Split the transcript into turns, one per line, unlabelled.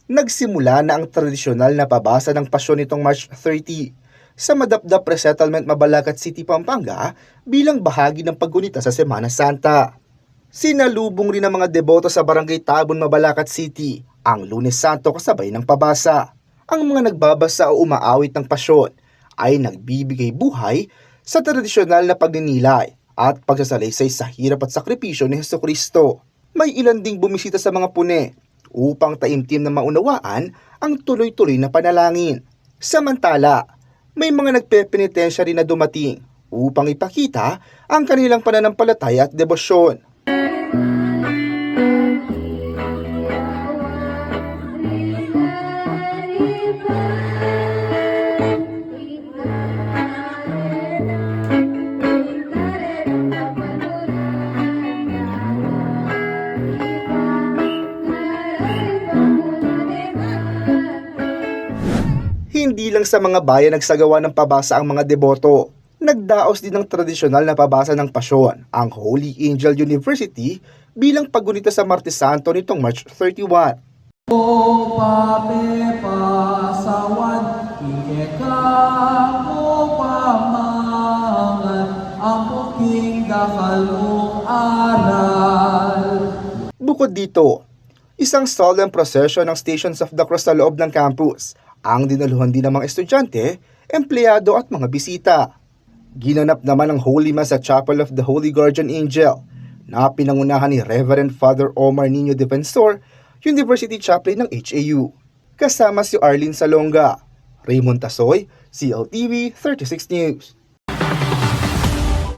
Nagsimula na ang tradisyonal na pabasa ng pasyon nitong March 30 sa Madapdap Resettlement, Mabalacat City, Pampanga bilang bahagi ng paggunita sa Semana Santa. Sinalubong rin ng mga deboto sa Barangay Tabon, Mabalacat City ang Lunes Santo kasabay ng pabasa. Ang mga nagbabasa o umaawit ng pasyon ay nagbibigay buhay sa tradisyonal na pagninilay at pagsasalaysay sa hirap at sakripisyo ni Hesukristo. May ilan ding bumisita sa mga pune upang taimtim na maunawaan ang tuloy-tuloy na panalangin. Samantala, may mga nagpepenitensya rin na dumating upang ipakita ang kanilang pananampalataya at debosyon. Hindi lang sa mga bayan nagsagawa ng pabasa ang mga deboto. Nagdaos din ng tradisyonal na pabasa ng pasyon ang Holy Angel University bilang paggunita sa Martes Santo nitong March 31.
O pape pasawan, iyeka mo pamangan, ang puking dakalong aral.
Bukod dito, isang solemn procession ng Stations of the Cross sa loob ng campus ang dinaluhan din ng mga estudyante, empleyado at mga bisita. Ginanap naman ang Holy Mass sa Chapel of the Holy Guardian Angel na pinangunahan ni Reverend Father Omar Nino Defensor, University Chaplain ng HAU. Kasama si Arlene Salonga, Raymond Tasoy, CLTV 36 News.